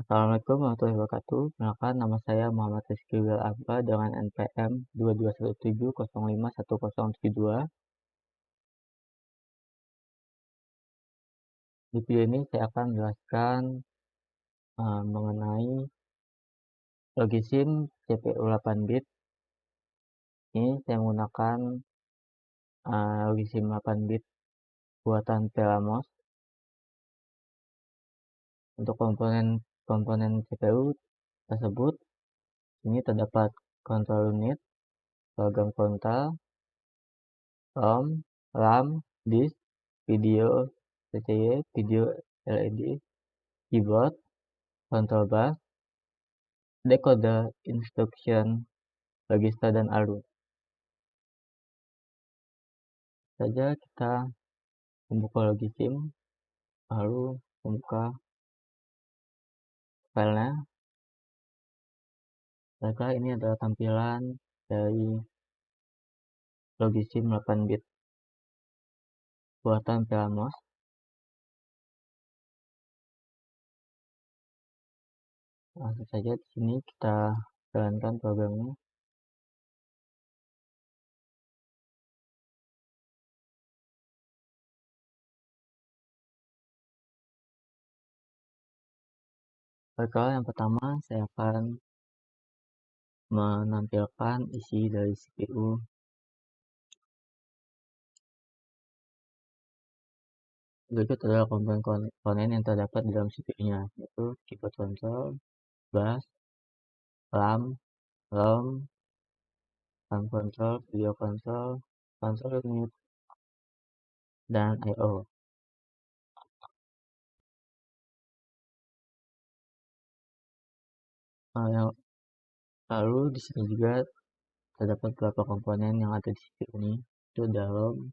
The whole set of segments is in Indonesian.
Assalamualaikum warahmatullahi wabarakatuh. Perkenalkan, nama saya Muhammad Rizky Wilabba dengan NPM 2217051072. Di video ini saya akan menjelaskan mengenai logisim CPU 8 bit. Ini saya menggunakan logisim 8 bit buatan Pelamos. Untuk komponen CPU tersebut, ini terdapat control unit, program frontal, ROM, RAM, disk, video PCY, video LED, keyboard, control bus, decoder, instruction, register, dan ALU. Saja kita membuka logisim, lalu membuka filenya. Maka ini adalah tampilan dari logisim 8 bit buatan Pelamos. Langsung saja di sini kita jalankan programnya. Baiklah, yang pertama saya akan menampilkan isi dari CPU. Berikut adalah komponen yang terdapat di dalam CPU-nya, yaitu keyboard console, bus, RAM, ROM, RAM control, video console, console unit, dan I/O. Lalu di sini juga terdapat beberapa komponen yang ada di CPU ini, itu ada ROM,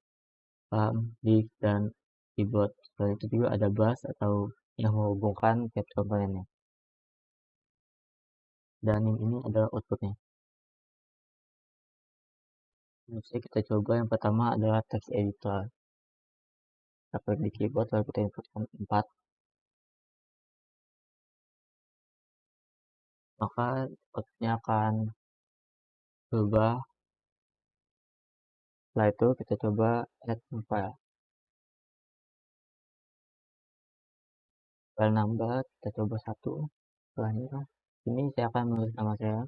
RAM, disk, dan keyboard. Selain itu juga ada bus atau yang menghubungkan tiap komponennya. Dan ini adalah outputnya. Jadi kita coba yang pertama adalah text editor. Kita klik di keyboard lalu kita inputkan 4. Maka outputnya akan berubah. Setelah itu kita coba add file. File nambah, kita coba 1. Selanjutnya ini saya akan menulis nama saya.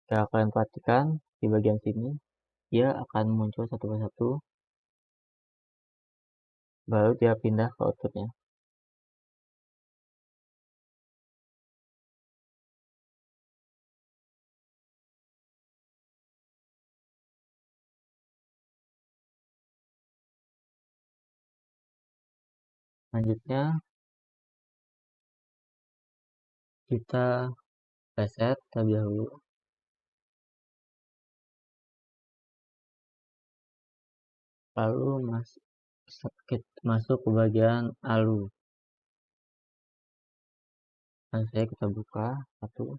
Jika kalian perhatikan di bagian sini, dia akan muncul satu persatu, baru dia pindah ke outputnya. Selanjutnya kita reset terlebih dahulu. Lalu masuk ke bagian ALU. Dan saya kita buka satu.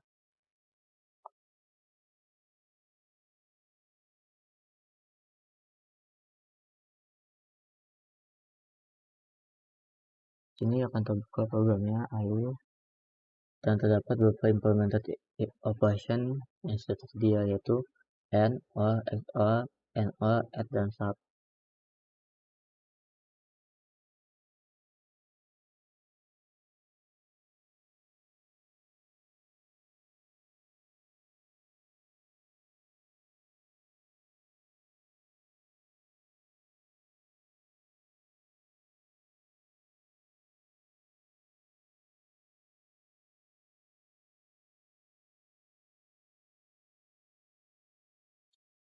Sini akan terbuka programnya ALU dan terdapat beberapa implemented operation yang sudah tersedia, yaitu AND, OR, XOR, NOR, ADD, dan SUB.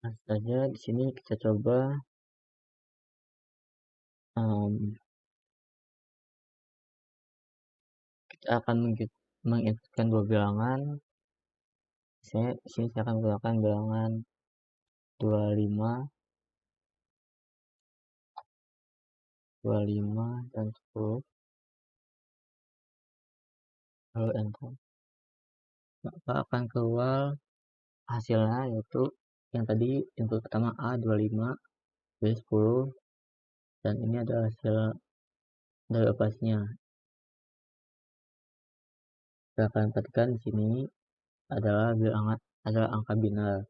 Nah, saja di sini kita coba kita akan menginputkan dua bilangan. Di sini saya akan menggunakan bilangan 25 dan 10. Lalu enter. Maka akan keluar hasilnya, yaitu yang tadi input pertama A 25, B 10, dan ini adalah hasil dari operasinya. Kalian perhatikan di sini adalah angka biner.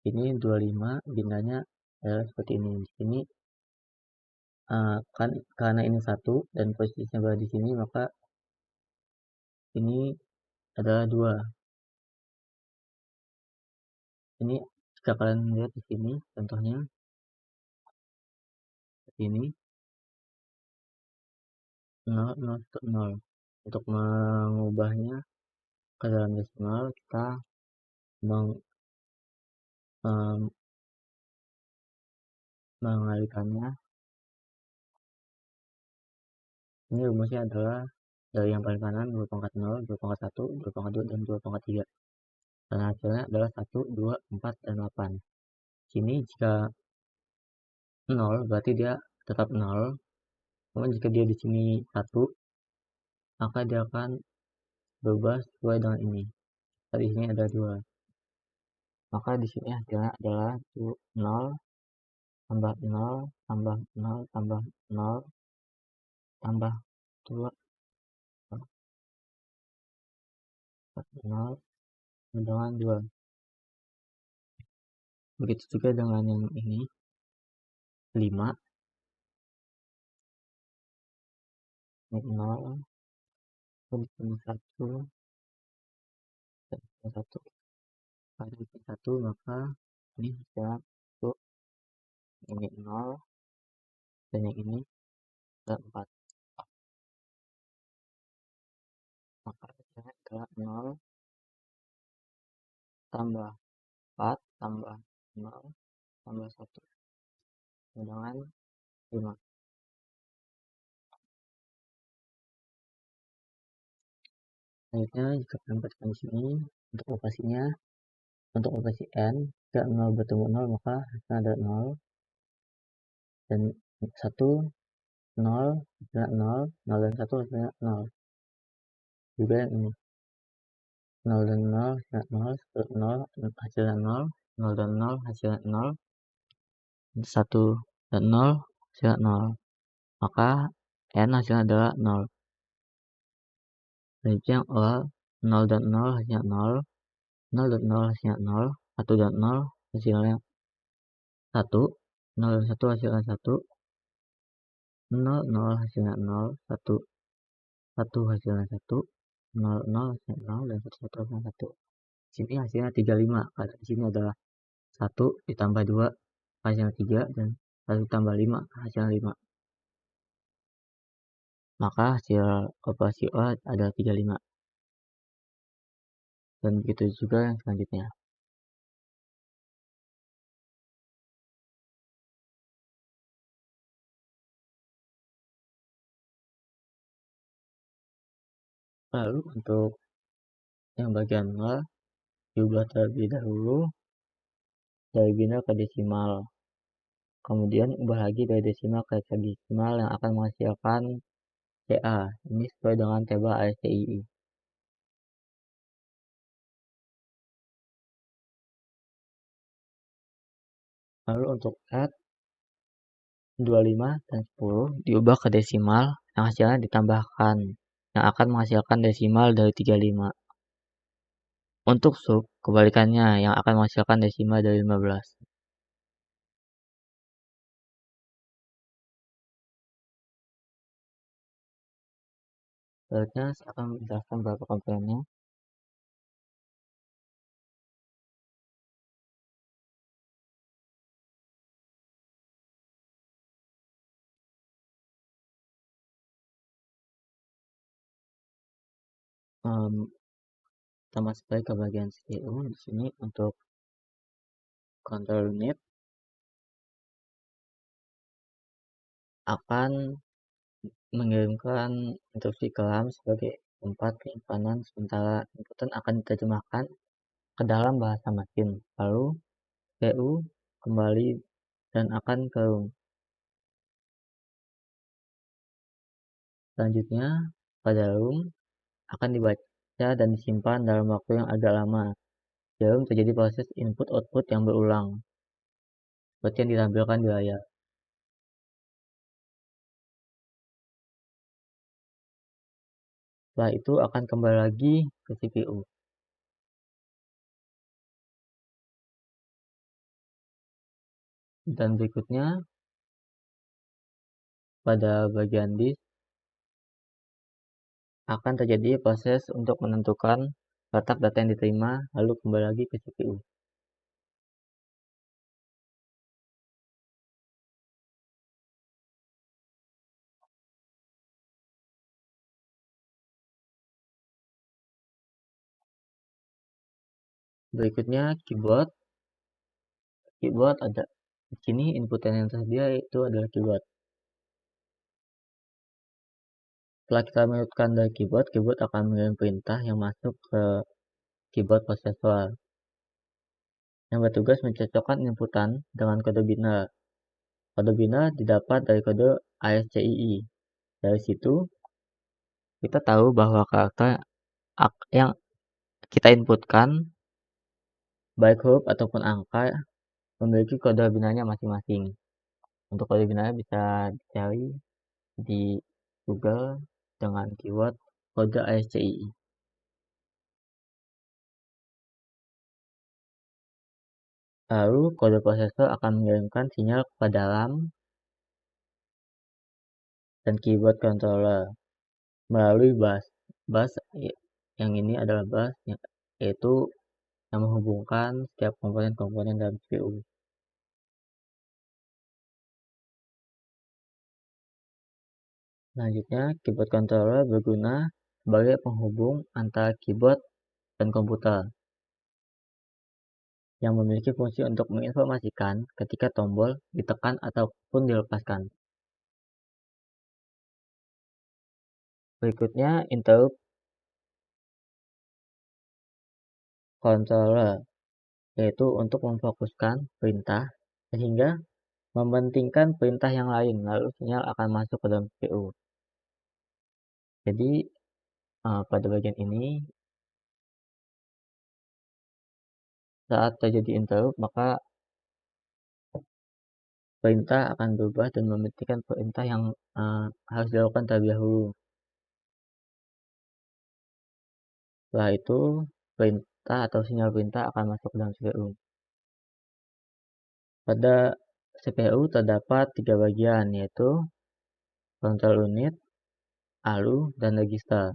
Ini 25, binarnya adalah seperti ini. Di sini kan karena ini 1 dan posisinya berada di sini, maka ini adalah 2. Ini jika kalian lihat di sini contohnya seperti ini 0, 0, 0. Untuk mengubahnya ke dalam desimal kita mengalihkannya. Ini rumusnya adalah dari yang paling kanan 2/0, 2/1, 2/2, dan 2/3. Dan hasilnya adalah 1, 2, 4, dan 8. Sini jika 0 berarti dia tetap 0. Namun jika dia di sini 1, maka dia akan berubah sesuai dengan ini. Di sini ada 2. Maka di sini hasilnya adalah 0 tambah 0 tambah 0 tambah 0 tambah 2 0 dengan 2. Begitu juga dengan yang ini 5 0 1 dan 1 pada 1, maka ini hasilnya 1, ini 0 dan yang ini 4. Maka hasilnya adalah 0 tambah 4 tambah 0 tambah 1 dengan 5. Selanjutnya jika kalian perhatikan di sini untuk operasinya, untuk operasi n jika 0 bertemu 0 maka hasilnya ada 0 dan 1 0 hasilnya 0, 0 dan 1 hasilnya 0. Juga yang ini 0 dan 0 hasilnya 0, 0 hasilnya 0, 0 dan 0 hasilnya 0, 1 dan 0 hasilnya 0. Maka n hasilnya adalah 0. Selanjutnya yang awal 0 dan 0 hasilnya 0, 0 dan 0 hasilnya 0, 1 dan 0 hasilnya 1, 0 dan 1 hasilnya 1, 0, 0 hasilnya 0, 1, 1 hasilnya 1, 0, 0 hasilnya 0, dan 1, 1 hasilnya 1. Di sini hasilnya 35, karena di sini adalah 1 ditambah 2 hasilnya 3, dan 1 tambah 5 hasilnya 5. Maka hasil operasi O ada 35. Dan begitu juga yang selanjutnya. Lalu untuk yang bagian nol diubah terlebih dahulu dari biner ke desimal. Kemudian ubah lagi dari desimal ke hexadesimal yang akan menghasilkan CA. Ini sesuai dengan tabel ASCII. Lalu untuk add 25 dan 10 diubah ke desimal yang hasilnya ditambahkan yang akan menghasilkan desimal dari 35. Untuk sub, kebalikannya yang akan menghasilkan desimal dari 15. Selanjutnya saya akan menjelaskan beberapa komponennya. Pertama sekali ke bagian CPU. Di sini untuk control unit akan mengirimkan instruksi ke RAM sebagai tempat penyimpanan sementara inputan akan diterjemahkan ke dalam bahasa mesin. Lalu CPU kembali dan akan ke ROM. Selanjutnya pada ROM akan dibaca dan disimpan dalam waktu yang agak lama. Di ROM terjadi proses input-output yang berulang seperti yang ditampilkan di layar. Setelah itu akan kembali lagi ke CPU. Dan berikutnya pada bagian disk akan terjadi proses untuk menentukan letak data yang diterima lalu kembali lagi ke CPU. Berikutnya keyboard. Keyboard ada di sini input yang tersedia itu adalah keyboard. Setelah kita menurutkan dari keyboard, keyboard akan mengirim perintah yang masuk ke keyboard prosesor yang bertugas mencocokkan inputan dengan kode biner. Kode biner didapat dari kode ASCII. Dari situ kita tahu bahwa karakter yang kita inputkan baik huruf ataupun angka memiliki kode binarnya masing-masing. Untuk kode binarnya bisa dicari di Google dengan keyword kode ASCII. Lalu kode prosesor akan mengirimkan sinyal kepada RAM dan keyboard controller melalui bus. Bus yang ini adalah bus yaitu yang menghubungkan setiap komponen-komponen dalam CPU. Selanjutnya, keyboard controller berguna sebagai penghubung antara keyboard dan komputer yang memiliki fungsi untuk menginformasikan ketika tombol ditekan ataupun dilepaskan. Berikutnya, interrupt controller, yaitu untuk memfokuskan perintah sehingga mementingkan perintah yang lain, lalu sinyal akan masuk ke dalam CPU. Jadi, pada bagian ini, saat terjadi interrupt, maka perintah akan berubah dan mementingkan perintah yang harus dilakukan terlebih dahulu. Setelah itu, perintah atau sinyal perintah akan masuk ke dalam CPU. Pada CPU terdapat 3 bagian, yaitu control unit, ALU, dan register.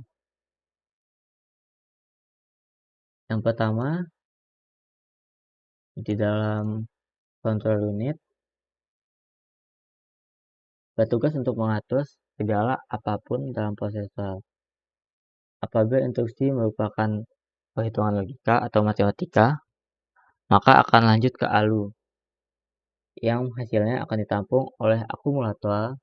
Yang pertama, di dalam control unit bertugas untuk mengatur segala apapun dalam prosesor. Apabila instruksi merupakan perhitungan logika atau matematika, maka akan lanjut ke ALU, yang hasilnya akan ditampung oleh akumulator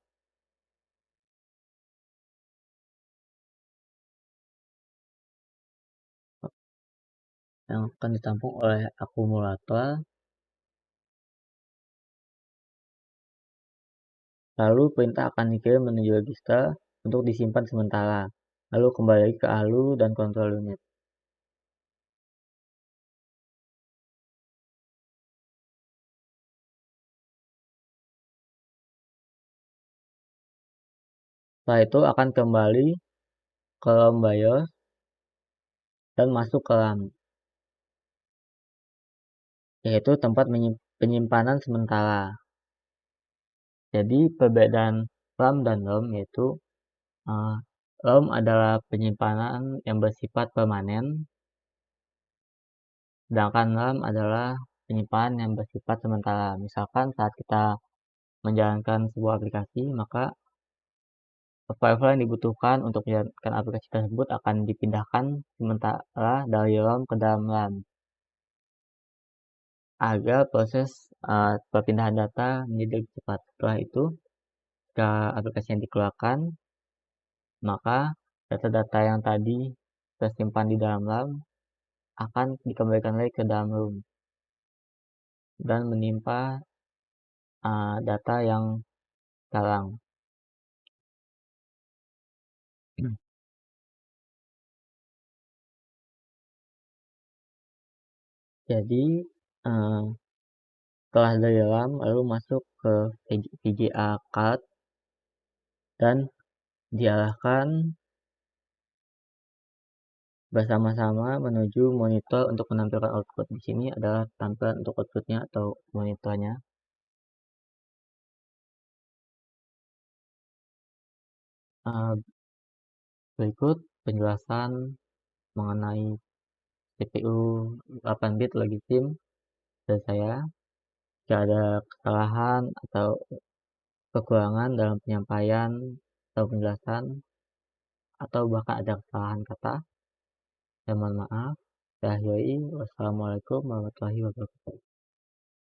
lalu perintah akan dikirim menuju register untuk disimpan sementara, lalu kembali ke ALU dan control unit. Setelah itu akan kembali ke ROM BIOS dan masuk ke RAM, yaitu tempat penyimpanan sementara. Jadi perbedaan RAM dan ROM yaitu ROM adalah penyimpanan yang bersifat permanen, sedangkan RAM adalah penyimpanan yang bersifat sementara. Misalkan saat kita menjalankan sebuah aplikasi, maka file-file yang dibutuhkan untuk menjalankan aplikasi tersebut akan dipindahkan sementara dari ROM ke dalam RAM agar proses perpindahan data menjadi lebih cepat. Setelah itu, jika aplikasi yang dikeluarkan, maka data-data yang tadi tersimpan di dalam RAM akan dikembalikan lagi ke dalam ROM dan menimpa data yang sekarang. Jadi setelah dari RAM lalu masuk ke VGA card dan diarahkan bersama-sama menuju monitor untuk menampilkan output. Di sini adalah tampilan untuk outputnya atau monitornya. Uh, Berikut penjelasan mengenai CPU 8 bit lagi SIM dari saya. Jika ada kesalahan atau kekurangan dalam penyampaian atau penjelasan, atau bahkan ada kesalahan kata, saya mohon maaf. Saya akhiri. Wassalamualaikum warahmatullahi wabarakatuh.